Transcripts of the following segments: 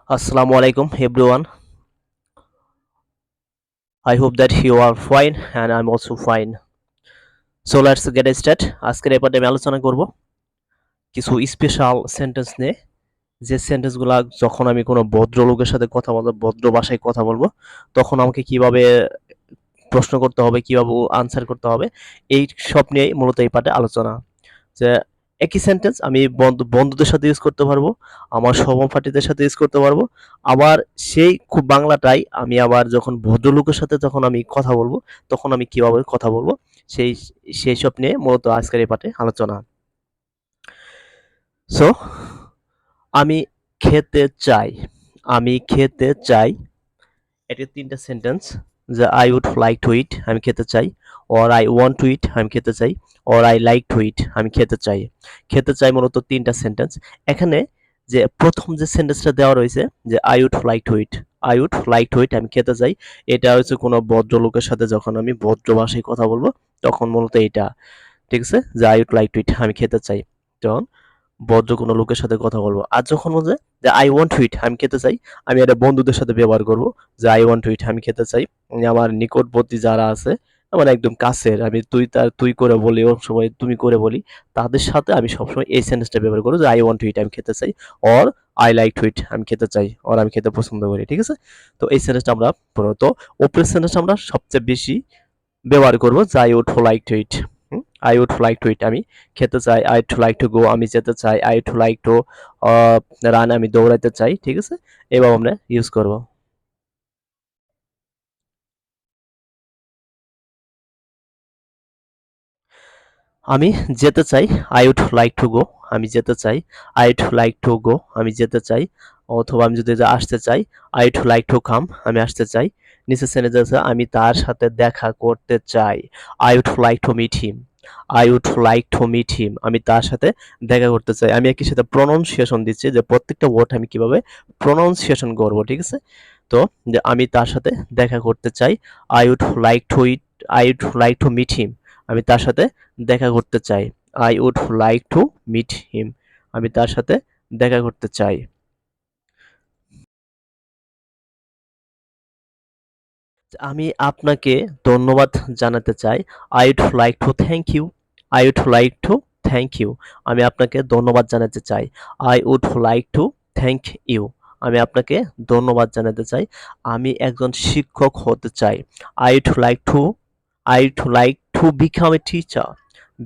Assalamu alaikum everyone. I hope that you are fine and I'm also fine. So let's get started. আজকের এই পর্বে আমি আলোচনা করব কিছু স্পেশাল সেন্টেন্স নিয়ে, যে সেন্টেন্সগুলো যখন আমি কোনো ভদ্রলোকের সাথে কথা বলবো, ভদ্র ভাষায় কথা বলবো, তখন আমাকে কিভাবে প্রশ্ন করতে হবে, কিভাবে আনসার করতে হবে, এই সব নিয়েই মূলত এই পার্টে আলোচনা। যে একই সেন্টেন্স আমি বন্ধুদের সাথে ইউজ করতে পারবো, আমার সহপাঠীদের সাথে ইউজ করতে পারবো, আবার সেই খুব বাংলাটাই আমি আবার যখন ভদ্রলোকের সাথে যখন আমি কথা বলবো, তখন আমি কিভাবে কথা বলবো, সেই সেই সব নিয়ে মূলত আজকের এই পাঠে আলোচনা। সো আমি খেতে চাই, আমি খেতে চাই, এটি তিনটা সেন্টেন্স। যে I would like to eat, আমি খেতে চাই, or I want to eat, আমি খেতে চাই, or I like to eat, আমি খেতে চাই। খেতে চাই মূলত তিনটা সেন্টেন্স। এখানে যে প্রথম যে সেন্টেন্সটা দেওয়া রয়েছে, যে I would like to eat, I would like to eat, আমি খেতে চাই, এটা হচ্ছে কোনো ভদ্রলোকের সাথে যখন আমি ভদ্র ভাষায় কথা বলবো, তখন মূলত এটা, ঠিক আছে, যে I would like to eat, আমি খেতে চাই, তখন ভদ্র কোনো লোকের সাথে কথা বলবো। আর যখন বলছে যে আই ওয়ান্ট টু ইট, আমি খেতে চাই, আমি এটা বন্ধুদের সাথে ব্যবহার করব, যে আই ওয়ান্ট টু ইট, আমি খেতে চাই। আমার নিকটবর্তী যারা আছে, আমার একদম কাছের, আমি তুই করে বলি, ওর সময় তুমি করে বলি, তাদের সাথে আমি সবসময় এই সেন্টেন্সটা ব্যবহার করবো, যে আই ওয়ান্ট টু ইট, আমি খেতে চাই, or I like to eat, আমি খেতে চাই, অর আমি খেতে পছন্দ করি, ঠিক আছে। তো এই সেন্টেন্সটা আমরা তো ওপরের সেন্টেন্সটা আমরা সবচেয়ে বেশি ব্যবহার করব, যে I would like to eat, I would like to eat, আমি খেতে চাই, I to like to go, আমি যেতে চাই, I to like to run, আমি দৌড়াতে চাই, ঠিক আছে, এভাবে আমরা ইউজ করব। আমি যেতে চাই, I would like to go, আমি যেতে চাই, I would like to go, আমি যেতে চাই। অথবা আমি যদি আসতে চাই, I would like to come, আমি আসতে চাই। নিচে সেন্টেন্স আছে, আমি তার সাথে দেখা করতে চাই, I would like to meet him, I would like to meet him, আমি তার সাথে দেখা করতে চাই। আমি একই সাথে প্রনাউন্সিয়েশন দিচ্ছি, যে প্রত্যেকটা ওয়ার্ড আমি কিভাবে প্রনাউন্সিয়েশন করব, ঠিক আছে। তো যে আমি তার সাথে দেখা করতে চাই, I would like to eat, I would like to meet him, আমি তার সাথে দেখা করতে চাই, I would like to meet him, আমি তার সাথে দেখা করতে চাই। আমি আপনাকে ধন্যবাদ জানাতে চাই, I would like to thank you, I would like to thank you, আমি আপনাকে ধন্যবাদ জানাতে চাই, I would like to thank you, আমি আপনাকে ধন্যবাদ জানাতে চাই। আমি একজন শিক্ষক হতে চাই, I would like to, I would like to become a teacher,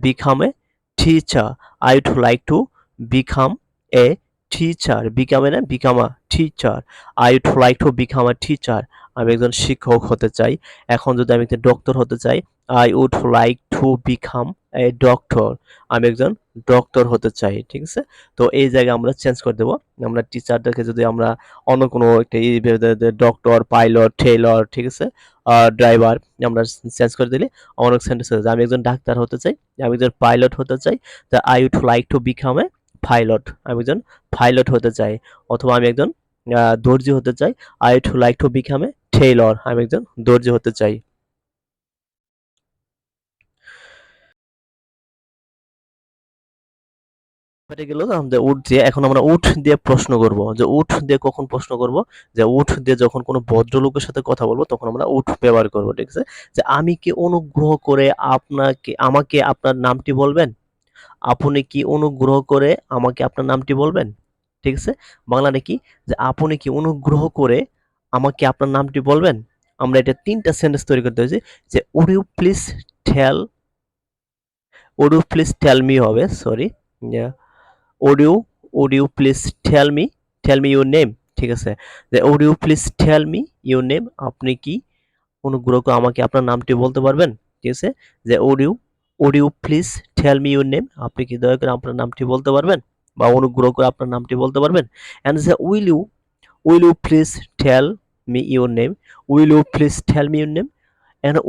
become a teacher, I would like to become a teacher, become a না, become a teacher, I would like to become a teacher, আমি একজন শিক্ষক হতে চাই। এখন যদি আমি একটা ডক্টর হতে চাই, I would like to become a doctor, আমি একজন ডক্টর হতে চাই, ঠিক আছে। তো এই জায়গায় আমরা চেঞ্জ করে দেবো, আমরা টিচারটাকে যদি আমরা অন্য কোনো একটা ডক্টর, পাইলট, টেইলর, ঠিক আছে, ড্রাইভার, আমরা চেঞ্জ করে দিলে অনেক সেন্টেন্স হয়ে যায়। আমি একজন ডাক্তার হতে চাই, আমি একজন পাইলট হতে চাই, তা I would like to become a pilot, আমি একজন পাইলট হতে চাই। অথবা আমি একজন দর্জি হতে চাই, I would like to become a tailor, আমি একজন দর্জি হতে চাই। এটা গেল আমাদের উঠ দিয়ে। এখন আমরা উঠ দিয়ে প্রশ্ন করব, যে উঠ দিয়ে কখন প্রশ্ন করব, যে উঠ দিয়ে যখন কোনো ভদ্রলোকের সাথে কথা বলবো, তখন আমরা উঠ ব্যবহার করব, ঠিক আছে। যে আমি কি অনুগ্রহ করে আমাকে আপনার নামটি বলবেন, আপনি কি অনুগ্রহ করে আমাকে আপনার নামটি বলবেন, ঠিক আছে। বাংলাটা কি, যে আপনি কি অনুগ্রহ করে আমাকে আপনার নামটি বলবেন। আমরা এটা তিনটা সেন্টেন্স তৈরি করতে হয়েছে, যে would you please tell, would you please tell me হবে, sorry, would you would you please tell me your name, ঠিক আছে। যে would you please tell me your name, আপনি কি অনুগ্রহ করে আমাকে আপনার নামটি বলতে পারবেন, ঠিক আছে। যে would you please tell me your name, আপনি কি দয়া করে আপনার নামটি বলতে পারবেন, বা অনুগ্রহ করে আপনার নামটি বলতে পারবেন। এন্ড যে will you please tell me your name, will you please tell me your name। এখন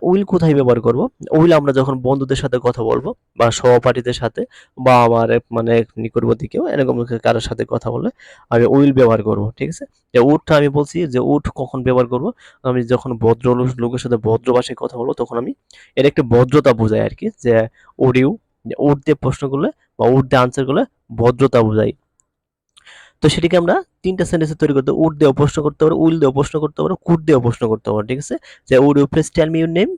উইল কোথায় ব্যবহার করব, উইল আমরা যখন বন্ধুদের সাথে কথা বলবো, বা সহপাঠীদের সাথে, বা আমার মানে নিকটবর্তী কেউ এরকম কারোর সাথে কথা বললে আমি উইল ব্যবহার করব, ঠিক আছে। যে উডটা আমি বলছি, যে উড কখন ব্যবহার করব, আমি যখন ভদ্র লোকের সাথে ভদ্র ভাষায় কথা বলবো, তখন আমি এর একটা ভদ্রতা বোঝাই আর কি, যে উড ইউ, উড দিয়ে প্রশ্ন করলে বা উড দিয়ে আনসার করলে ভদ্রতা বোঝাই। তো সেটিকে আমরা ৩ টা সেন্টেন্সে তৈরি করতে উড দিয়েও প্রশ্ন করতে পারো, উইল দিয়েও প্রশ্ন করতে পারো, কুড দিয়েও প্রশ্ন করতে পারো। ঠিক আছে? যে would you please tell me your name,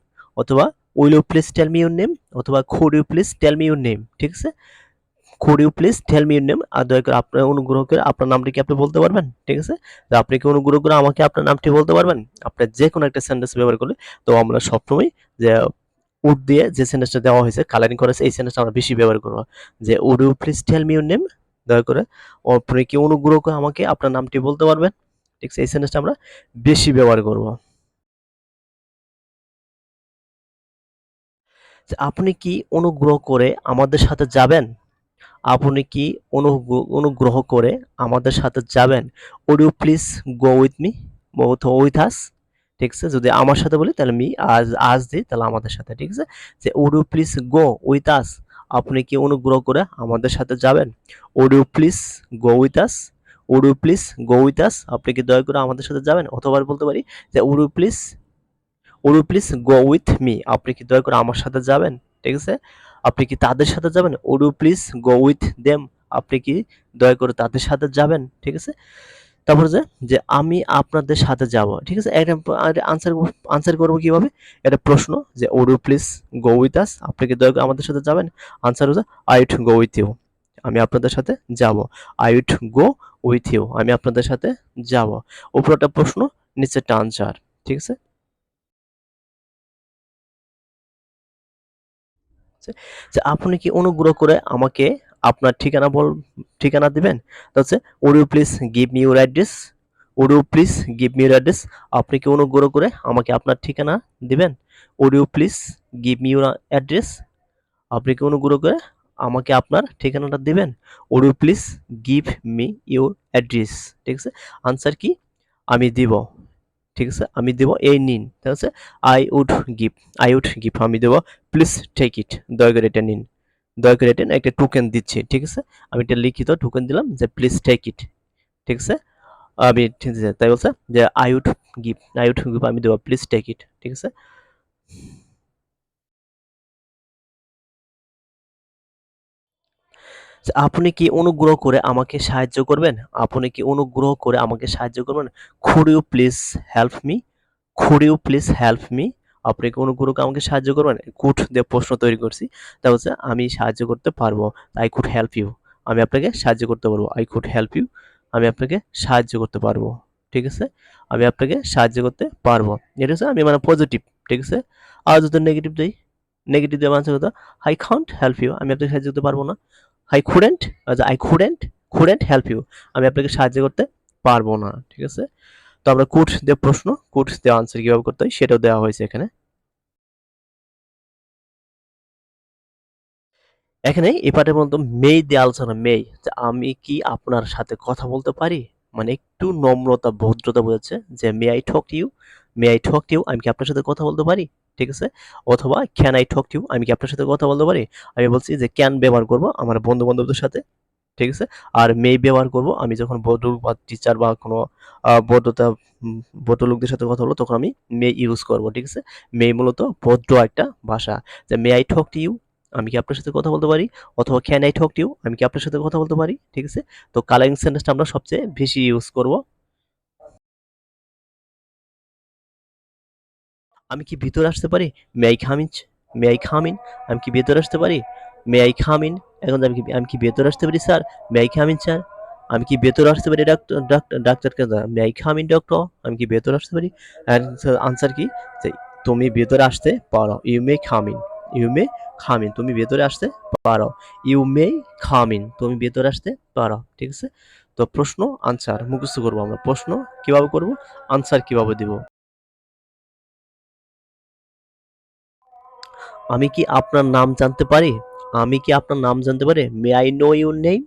অথবা will you please tell me your name, অথবা could you please tell me your name. ঠিক আছে? Could you please tell me your name. আর দয়া করে আপনার অনুগ্রহ করে আপনার নামটি কি আপনি বলতে পারবেন? ঠিক আছে? তো আপনি কি অনুগ্রহ করে আমাকে আপনার নামটি বলতে পারবেন? আপনার যেকোনো একটা সেন্টেন্স ব্যবহার করলে, তো আমরা সবসময় যে উড দিয়ে যে সেন্টেন্সটা দেওয়া হয়েছে, কালারিং করা আছে, এই সেন্টেন্সটা আমরা বেশি ব্যবহার করব। যে would you please tell me your name, দয়া করে আপনি কি অনুগ্রহ করে আমাকে আপনার নামটি বলতে পারবেন? ঠিক আছে? এই সেন্টেন্সটা আমরা বেশি ব্যবহার করব। যে আপনি কি অনুগ্রহ করে আমাদের সাথে যাবেন? আপনি কি অনুগ্রহ করে আমাদের সাথে যাবেন? Would you please go with me, অথবা উইথ আস। ঠিক আছে? যদি আমার সাথে বলি তাহলে মি, আজ আজ দিই তাহলে আমাদের সাথে। ঠিক আছে? যে would you please go with us, আপনি কি অনুগ্রহ করে আমাদের সাথে যাবেন? Would you please go with us, would you please go with us, আপনি কি দয়া করে আমাদের সাথে যাবেন? অথবা বলতে পারি যে would you please go with me, আপনি কি দয়া করে আমার সাথে যাবেন? ঠিক আছে? আপনি কি তাদের সাথে যাবেন? Would you please go with them, আপনি কি দয়া করে তাদের সাথে যাবেন? ঠিক আছে? তারপরে যে আমি আপনাদের সাথে যাব। ঠিক আছে? এটা আনসার আনসার করব কিভাবে? এটা প্রশ্ন, যে would you please go with us, আপনি কি দয়া করে আমাদের সাথে যাবেন? আনসার হচ্ছে I would go with you, আমি আপনাদের সাথে যাব। I would go with you, আমি আপনাদের সাথে যাব। উপরে একটা প্রশ্ন, নিচে একটা আনসার। ঠিক আছে? হচ্ছে যে আপনি কি অনুগ্রহ করে আমাকে আপনার ঠিকানা দিবেন? তা হচ্ছে would you please give me your address, would you please give me your address, আপনি কি অনুগ্রহ করে আমাকে আপনার ঠিকানা দিবেন? Would you please give me your address, আপনি কি অনুগ্রহ করে আমাকে আপনার ঠিকানাটা দিবেন? Would you please give me your address. ঠিক আছে? আনসার কি? আমি দিব। ঠিক আছে? আমি দেব, এই নিন। ঠিক আছে? I would give, I would give, আমি দেব, প্লিজ টেক ইট, দয়া করে এটা নিন। দয়া করে এটা একটা টোকেন দিচ্ছি। ঠিক আছে? আমি একটা লিখিত টোকেন দিলাম যে প্লিজ টেক ইট। ঠিক আছে? আমি ঠিক আছে, তাই বলছে যে I would give, I would give, আমি দেব, প্লিজ টেক ইট। ঠিক আছে? যে আপনি কি অনুগ্রহ করে আমাকে সাহায্য করবেন? আপনি কি অনুগ্রহ করে আমাকে সাহায্য করবেন? Could you please help me, could you please help me, আপনি কি অনুগ্রহ করে আমাকে সাহায্য করবেন? কুড দিয়ে প্রশ্ন তৈরি করছি। তা হচ্ছে আমি সাহায্য করতে পারবো। আই কুড হেল্প ইউ, আমি আপনাকে সাহায্য করতে পারবো। আই কুড হেল্প ইউ, আমি আপনাকে সাহায্য করতে পারবো। ঠিক আছে? আমি আপনাকে সাহায্য করতে পারবো। এটা হচ্ছে আমি মানে পজিটিভ। ঠিক আছে? আর যদি নেগেটিভ দেই, নেগেটিভ দিয়ে আনসার হতো আই কান্ট হেল্প ইউ, আমি আপনাকে সাহায্য করতে পারবো না। I couldn't, I couldn't help you, আমি আপনাকে সাহায্য করতে পারবো না। ঠিক আছে? তো আমরা কুড দিয়ে প্রশ্ন, কুড দিয়ে আনসার কিভাবে করতে হয় সেটাও দেওয়া হয়েছে এখানে। এখানে এই পার্টের মধ্যে মেই দিয়ে আলোচনা, মেই, যে আমি কি আপনার সাথে কথা বলতে পারি, মানে একটু নম্রতা ভদ্রতা বোঝাচ্ছে যে may I talk to you, may I talk to you, আমি কি আপনার সাথে কথা বলতে পারি? ঠিক আছে? অথবা can I talk to you, আমি কি আপনার সাথে কথা বলতে পারি? আমি বলছি যে ক্যান ব্যবহার করব আমার বন্ধু বান্ধবদের সাথে। ঠিক আছে? আর মে ব্যবহার করব আমি যখন ভদ্রলোক বা টিচার বা কোনো ভদ্রতা ভদ্রলোকদের সাথে কথা বলবো তখন আমি মে ইউজ করব। ঠিক আছে? মে মূলত ভদ্র একটা ভাষা। যে may I talk to you, আমি কি আপনার সাথে কথা বলতে পারি? অথবা can I talk to you, আমি কি আপনার সাথে কথা বলতে পারি? ঠিক আছে? তো কালারিং সেন্টেন্সটা আমরা সবচেয়ে বেশি ইউজ করব। আমি কি ভিতরে আসতে পারি? May I come in? May I come in? আমি কি ভেতরে আসতে পারি? May I come in? এখন আমি কি ভেতরে আসতে পারি sir? May I come in sir? আমি কি ভেতরে আসতে পারি ডাক্তারকে? May I come in doctor? আমি কি ভেতরে আসতে পারি? আনসার কি? যে তুমি ভেতরে আসতে পারো। You may come in, you may come in, তুমি ভেতরে আসতে পারো। ইউ মে কাম ইন, তুমি ভেতরে আসতে পারো। ঠিক আছে? তো প্রশ্ন আনসার মুখস্থ করবো আমরা। প্রশ্ন কিভাবে করব, আনসার কিভাবে দিব। আমি কি আপনার নাম জানতে পারি? আমি কি আপনার নাম জানতে পারি? May I know your name?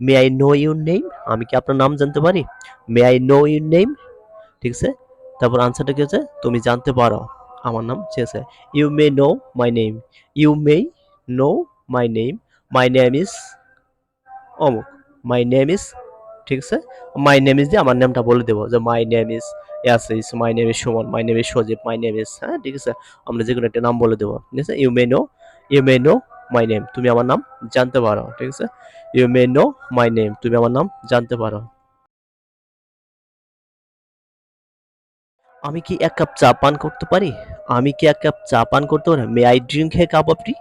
May I know your name? আমি কি আপনার নাম জানতে পারি? May I know your name? ঠিক আছে? তারপর আনসারটা কি হচ্ছে? তুমি জানতে পারো আমার নাম। ঠিক আছে? You may know my name, you may know my name, my name is অমুক, মাই নেম ইজ, ঠিক আছে? মাই নেম ইজ দিয়ে আমার নামটা বলে দেবো যে my name is Yasis, my name is Suman, my name is Sajib, my name is, হ্যাঁ ঠিক আছে? আমরা যে কোনো একটা নাম বলে দেবো। ঠিক আছে? You may know my name, তুমি আমার নাম জানতে পারো। ঠিক আছে? You may know my name, তুমি আমার নাম জানতে পারো। আমি কি ১ কাপ চা পান করতে পারি? আমি কি ১ কাপ চা পান করতে পারি? May I drink a cup of tea?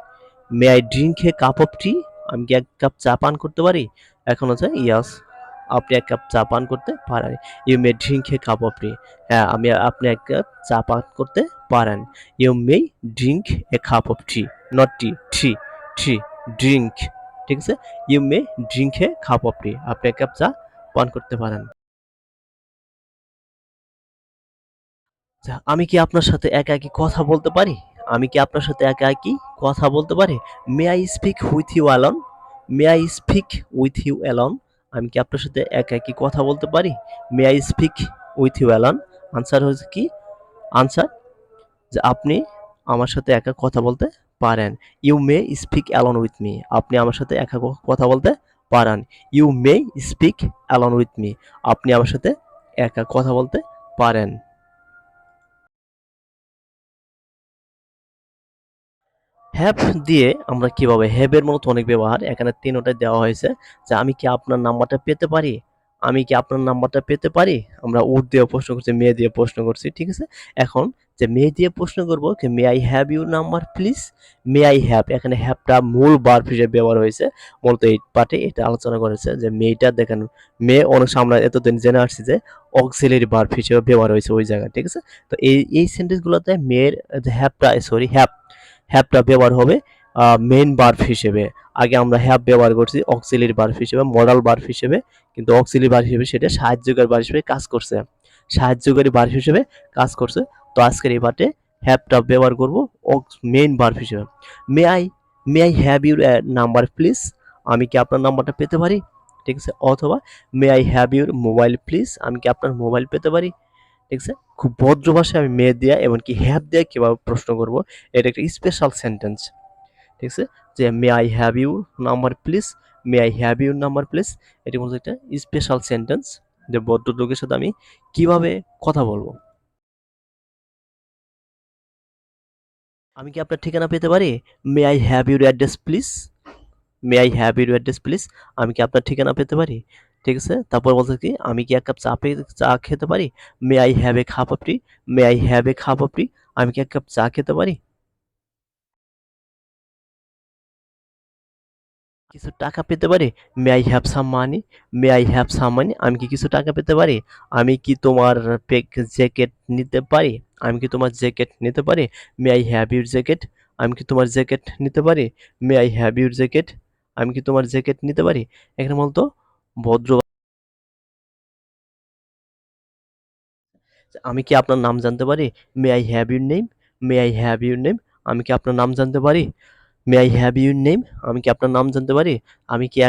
May I drink a cup of tea? আমি কি ১ কাপ চা পান করতে পারি? এখন হচ্ছে ইয়াস, আপনি ১ কাপ চা পান করতে পারেন। You may drink a cup of tea. হ্যাঁ, আপনি ১ কাপ চা পান করতে পারেন। You may drink a cup of tea, not tea, tea, tea, drink. ঠিক আছে? You may drink a cup of tea. আপনি ১ কাপ চা পান করতে পারেন। আচ্ছা, আমি কি আপনার সাথে একাকী কথা বলতে পারি? আমি কি আপনার সাথে একাকী কথা বলতে পারি? May I speak with you alone? May I speak with you alone? আমি কি আপনার সাথে একাকী কথা বলতে পারি? May I speak with you alone? Answer হচ্ছে কি? আনসার যে আপনি আমার সাথে একা কথা বলতে পারেন। You may speak alone with me. আপনি আমার সাথে একা কথা বলতে পারেন। You may speak alone with me. আপনি আমার সাথে একা কথা বলতে পারেন। হ্যাভ দিয়ে আমরা কিভাবে হ্যাভ এর মতো অনেক ব্যবহার এখানে তিনোটায় দেওয়া হয়েছে যে আমি কি আপনার নাম্বারটা পেতে পারি? আমি কি আপনার নাম্বারটা পেতে পারি? আমরা উড দিয়ে প্রশ্ন করছি, মে দিয়ে প্রশ্ন করছি। ঠিক আছে? এখন যে মে দিয়ে প্রশ্ন করব কি মে I have your number please? May I have, এখানে হ্যাভটা মূল ভার্ব হিসেবে ব্যবহার হয়েছে। মূলত এই পার্টে এটা আলোচনা করেছে যে মেয়েটা দেখেন, মে অনেক সময় আমরা এতদিন জেনে আসছি যে অক্সিলারি ভার্ব হিসেবে ব্যবহার হয়েছে ওই জায়গায়। ঠিক আছে? তো এই সেন্টেন্সগুলোতে মেয়ের যে হ্যাভটা সরি হ্যাভটা ব্যবহার হবে মেইন ভার্ব হিসেবে। আগে আমরা হ্যাভ ব্যবহার করছি অক্সিলারি ভার্ব হিসেবে, মডাল ভার্ব হিসেবে, কিন্তু অক্সিলারি ভার্ব হিসেবে সেটা সাহায্যকারী ভার্ব হিসেবে কাজ করছে। সাহায্যকারী ভার্ব হিসেবে কাজ করছে। তো আজকের এই পার্টে হ্যাভটা ব্যবহার করব মেইন ভার্ব হিসেবে। May I may I have your number please? আমি কি আপনার নাম্বারটা পেতে পারি? ঠিক আছে? অথবা মে I have your mobile please? আমি কি আপনার মোবাইল পেতে পারি? ঠিক আছে? খুব ভদ্র ভাষায় আমি মে দিয়া এমনকি হ্যাভ দিয়া কিভাবে প্রশ্ন করব, এটা একটা স্পেশাল সেন্টেন্স। ঠিক আছে? যে may I have your number please? May I have your number please? এটি মূলত একটা স্পেশাল সেন্টেন্স যে ভদ্রলোকের সাথে আমি কিভাবে কথা বলবো। আমি কি আপনার ঠিকানা পেতে পারি? May I have your address please? May I have your address please? আমি কি আপনার ঠিকানা পেতে পারি? ঠিক আছে? তারপর বলছে কি আমি কি ১ কাপ চা খেতে পারি? May I have a cup of tea? May I have a cup of tea? আমি কি ১ কাপ চা খেতে পারি? কিছু টাকা পেতে পারি? May I have some money? May I have some money? আমি কি কিছু টাকা পেতে পারি? আমি কি তোমার জ্যাকেট নিতে পারি? আমি কি তোমার জ্যাকেট নিতে পারি? May I have your jacket? আমি কি তোমার জ্যাকেট নিতে পারি? May I have your jacket? আমি কি তোমার জ্যাকেট নিতে পারি? এখানে বলতো ভদ্র, আমি কি আপনার নাম জানতে পারি? May I have your name? May I have your name? আমি কি আপনার নাম জানতে পারি? May I have your name? আমি কি আপনার নাম জানতে পারি? আমি কি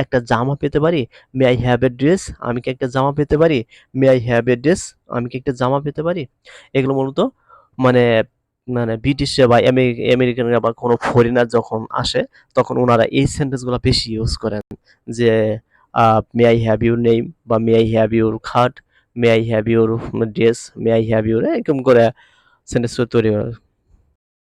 একটা জামা পেতে পারি? May I have A dress? আমি কি একটা জামা পেতে পারি? May I have A dress? আমি কি একটা জামা পেতে পারি? এগুলো মূলত মানে মানে ব্রিটিশরা বা আমেরিকানরা বা কোনো ফরেনার যখন আসে তখন ওনারা এই সেন্টেন্সগুলো বেশি ইউজ করেন যে may I have your name বা মে আই হ্যাভ ইউর খাট, মে I have your dress, May I have your এরকম করে সেন্টেন্স তৈরি করে।